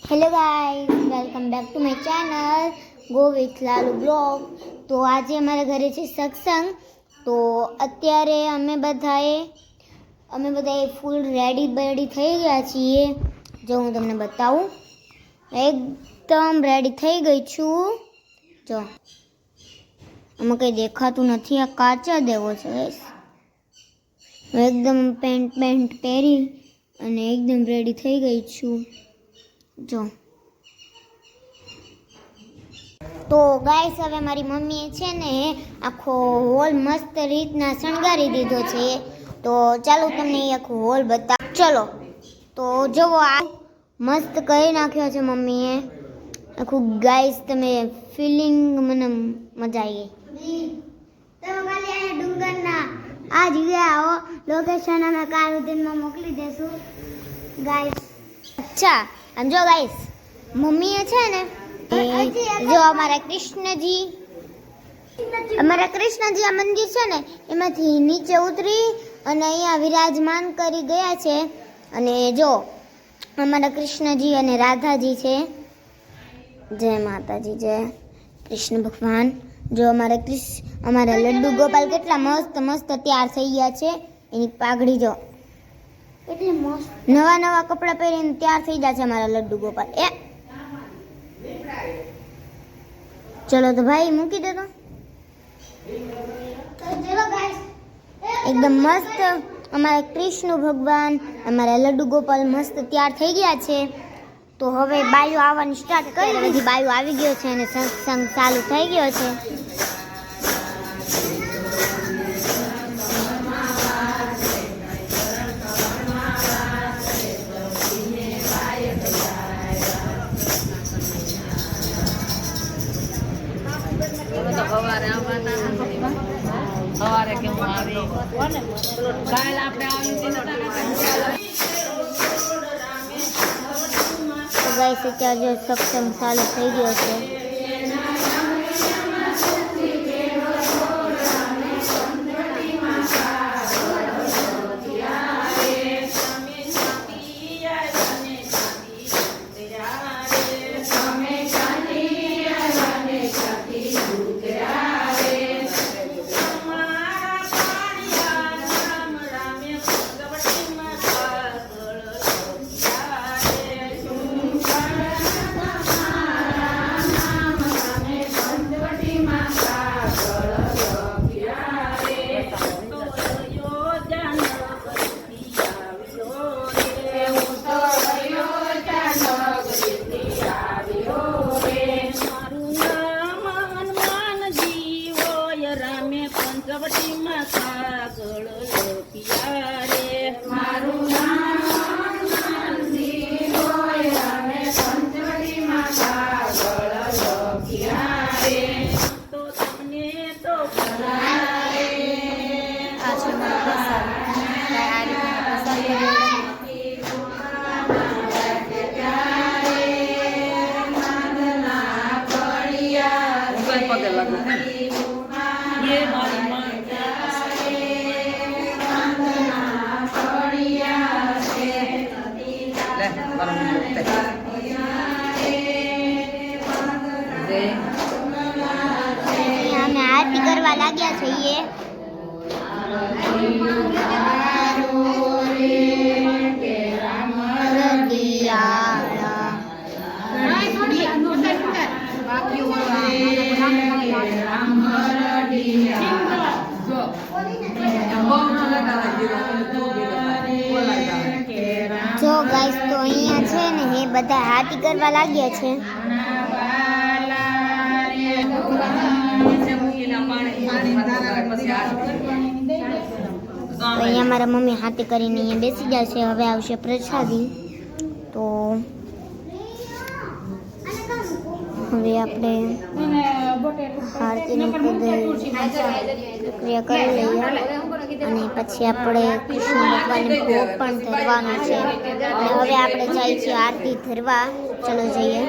Hello guys, welcome back to my channel go with Lalu blog. તો આજે અમારા ઘરે છે સત્સંગ. તો અત્યારે અમે બધાએ ફૂલ રેડી થઈ ગયા છીએ. જો હું તમને બતાવું, એકદમ રેડી થઈ ગઈ છું. જો આમાં કંઈ દેખાતું નથી, આ કાચા દેવો છે. એકદમ પેન્ટ પહેરી અને એકદમ રેડી થઈ ગઈ છું. જો તો ગાઈસ, હવે મારી મમ્મીએ છે ને આખો હોલ મસ્ત રીતના શણગારી દીધો છે. તો ચાલો તમને એ આખો હોલ બતાવ. ચલો તો જુઓ, આ મસ્ત કરી નાખ્યો છે મમ્મીએ આખું. ગાઈસ, તમે ફિલિંગ મને મજા આવી ગઈ. તમે ખાલી આ ડુંગરના આ જગ્યા આવો, લોકેશન અમે કાર ઉદ્યાનમાં મોકલી દેશું ગાઈસ. અચ્છા, આમ જો ગાઈસ, મમ્મીએ છે ને જો અમારા કૃષ્ણજી આ મંદિર છે ને એમાંથી નીચે ઉતરી અને અહીંયા વિરાજમાન કરી ગયા છે. અને જો અમારા કૃષ્ણજી અને રાધાજી છે. જય માતાજી, જય કૃષ્ણ ભગવાન. જો અમારા લડ્ડુ ગોપાલ કેટલા મસ્ત તૈયાર થઈ ગયા છે. એની પાઘડી જો એટલી મસ્ત, નવા કપડાં પહેરીને તૈયાર થઈ ગયા છે અમારા લડ્ડુ ગોપાલ. ચલો તો ભાઈ મૂકી દે તો. એકદમ મસ્ત અમારા કૃષ્ણ ભગવાન, અમારા લડ્ડુ ગોપાલ મસ્ત તૈયાર થઈ ગયા છે. તો હવે બાયો આવવાની સ્ટાર્ટ કરી દીધી. બાયો આવી ગયો છે અને સત્સંગ ચાલુ થઈ ગયો છે. સવારે કેવું આવી કાલ આપણે ગાઈસ, અત્યારે સત્સંગ ચાલુ થઈ ગયો છે. અમે આરતી કરવા લાગ્યા છીએ. જો ગાઈસ, તો અહીંયા છે ને એ બધા આરતી કરવા લાગ્યા છે. તો અહીંયા મારા મમ્મી હાથે કરીને અહીંયા બેસી ગયા છે. હવે આવશે પ્રસાદી. તો હવે આપણે આરતીની પ્રક્રિયા કરી લઈએ અને પછી આપણે કૃષ્ણ ભગવાનને ભોગ પણ ધરવાનો છે. અને હવે આપણે જઈએ છીએ આરતી ધરવા. ચલો જઈએ.